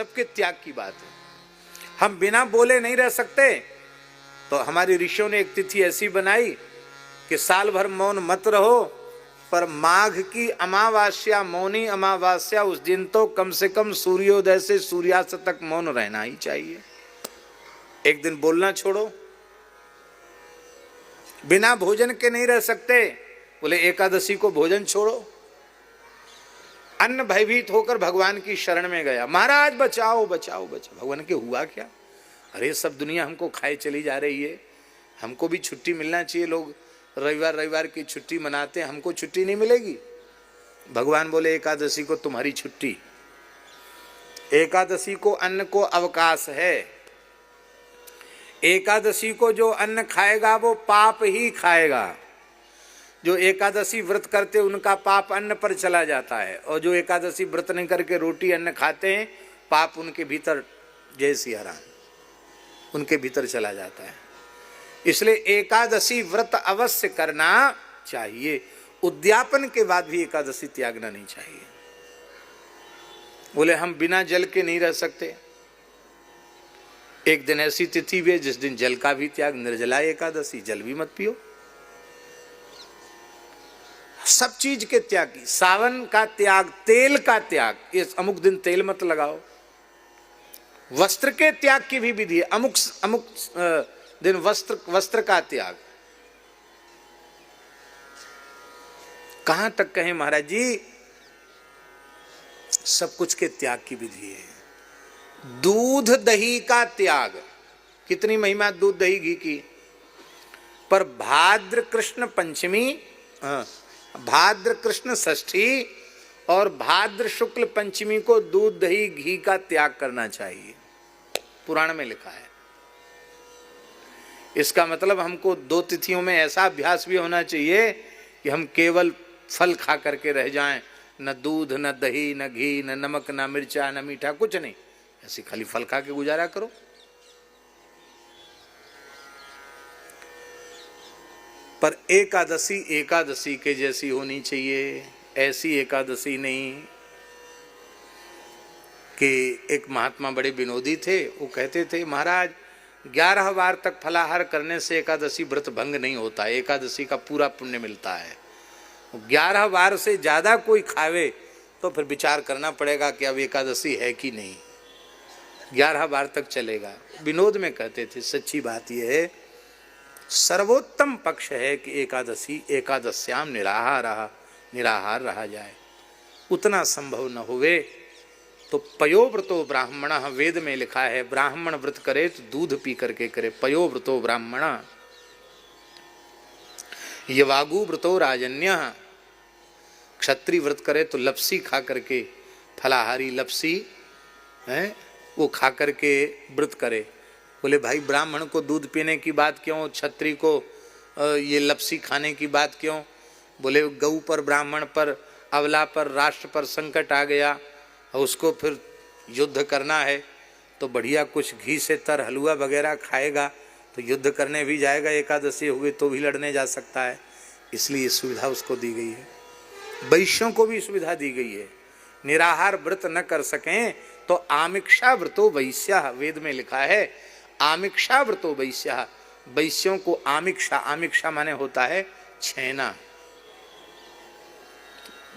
सबके त्याग की बात है। हम बिना बोले नहीं रह सकते, तो हमारी ऋषियों ने एक तिथि ऐसी बनाई कि साल भर मौन मत रहो, पर माघ की अमावस्या, मौनी अमावस्या, उस दिन तो कम से कम सूर्योदय से सूर्यास्त तक मौन रहना ही चाहिए। एक दिन बोलना छोड़ो। बिना भोजन के नहीं रह सकते, बोले एकादशी को भोजन छोड़ो। अन्न भयभीत होकर भगवान की शरण में गया, महाराज बचाओ बचाओ बचाओ। भगवान के हुआ क्या? अरे सब दुनिया हमको खाए चली जा रही है, हमको भी छुट्टी मिलना चाहिए। लोग रविवार रविवार की छुट्टी मनाते हैं, हमको छुट्टी नहीं मिलेगी। भगवान बोले एकादशी को तुम्हारी छुट्टी। एकादशी को अन्न को अवकाश है। एकादशी को जो अन्न खाएगा वो पाप ही खाएगा। जो एकादशी व्रत करते उनका पाप अन्न पर चला जाता है, और जो एकादशी व्रत नहीं करके रोटी अन्न खाते हैं, पाप उनके भीतर, जय सिया राम, उनके भीतर चला जाता है। इसलिए एकादशी व्रत अवश्य करना चाहिए। उद्यापन के बाद भी एकादशी त्यागना नहीं चाहिए। बोले हम बिना जल के नहीं रह सकते। एक दिन ऐसी तिथि भी है जिस दिन जल का भी त्याग, निर्जला एकादशी, जल भी मत पियो। सब चीज के त्याग की, सावन का त्याग, तेल का त्याग, ये अमुक दिन तेल मत लगाओ। वस्त्र के त्याग की भी विधि है, अमुक अमुक दिन वस्त्र का त्याग। कहां तक कहें महाराज जी, सब कुछ के त्याग की विधि है। दूध दही का त्याग, कितनी महिमा दूध दही घी की। पर भाद्र कृष्ण पंचमी, भाद्र कृष्ण षष्ठी और भाद्र शुक्ल पंचमी को दूध दही घी का त्याग करना चाहिए, पुराण में लिखा है। इसका मतलब हमको दो तिथियों में ऐसा अभ्यास भी होना चाहिए कि हम केवल फल खा करके रह जाएं, न दूध न दही न घी न नमक न मिर्चा न मीठा, कुछ नहीं, ऐसे खाली फल खा के गुजारा करो। पर एकादशी एकादशी के जैसी होनी चाहिए, ऐसी एकादशी नहीं कि एक महात्मा बड़े विनोदी थे, वो कहते थे महाराज 11 बार तक फलाहार करने से एकादशी व्रत भंग नहीं होता है, एकादशी का पूरा पुण्य मिलता है। 11 बार से ज्यादा कोई खावे तो फिर विचार करना पड़ेगा कि अब एकादशी है कि नहीं। 11 बार तक चलेगा, विनोद में कहते थे। सच्ची बात यह है, सर्वोत्तम पक्ष है कि एकादशी एकादश्याम निराहार रहा जाए। उतना संभव न हुए तो पयोव्रतो ब्राह्मण, वेद में लिखा है ब्राह्मण व्रत करे तो दूध पी करके करे। पयोव्रतो ब्राह्मण, यवागु व्रतो राजन्य, क्षत्रिय व्रत करे तो लपसी खा करके, फलाहारी लपसी है वो खा करके व्रत करे। बोले भाई ब्राह्मण को दूध पीने की बात क्यों, क्षत्रिय को ये लपसी खाने की बात क्यों? बोले गऊ पर, ब्राह्मण पर, अवला पर, राष्ट्र पर संकट आ गया और उसको फिर युद्ध करना है, तो बढ़िया कुछ घी से तर हलवा वगैरह खाएगा तो युद्ध करने भी जाएगा, एकादशी हुए तो भी लड़ने जा सकता है। इसलिए सुविधा उसको दी गई है। वैश्यों को भी सुविधा दी गई है, निराहार व्रत न कर सकें तो आमिक्षा व्रतो वैश्या, वेद में लिखा है आमिक्षा व्रतो वैश्या। वैश्यों को आमिक्षा, आमिक्षा माने होता है छेना,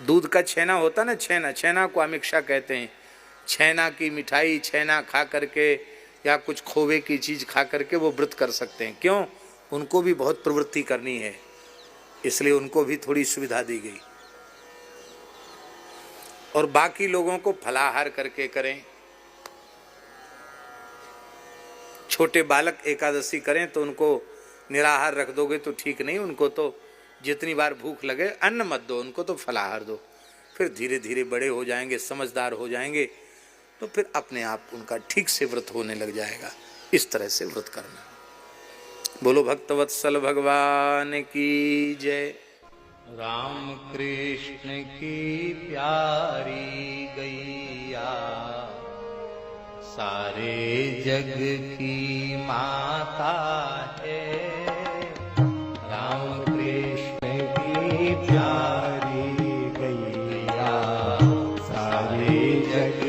दूध का छेना होता ना, छेना, छेना को आमिक्षा कहते हैं। छेना की मिठाई, छेना खा करके या कुछ खोवे की चीज खा करके वो व्रत कर सकते हैं। क्यों? उनको भी बहुत प्रवृत्ति करनी है, इसलिए उनको भी थोड़ी सुविधा दी गई। और बाकी लोगों को फलाहार करके करें। छोटे बालक एकादशी करें तो उनको निराहार रख दोगे तो ठीक नहीं, उनको तो जितनी बार भूख लगे अन्न मत दो, उनको तो फलाहार दो। फिर धीरे धीरे बड़े हो जाएंगे, समझदार हो जाएंगे, तो फिर अपने आप उनका ठीक से व्रत होने लग जाएगा। इस तरह से व्रत करना। बोलो भक्तवत्सल भगवान की जय। राम कृष्ण की प्यारी गैया, सारे जग की माता है। राम कृष्ण की प्यारी गैया, सारे जग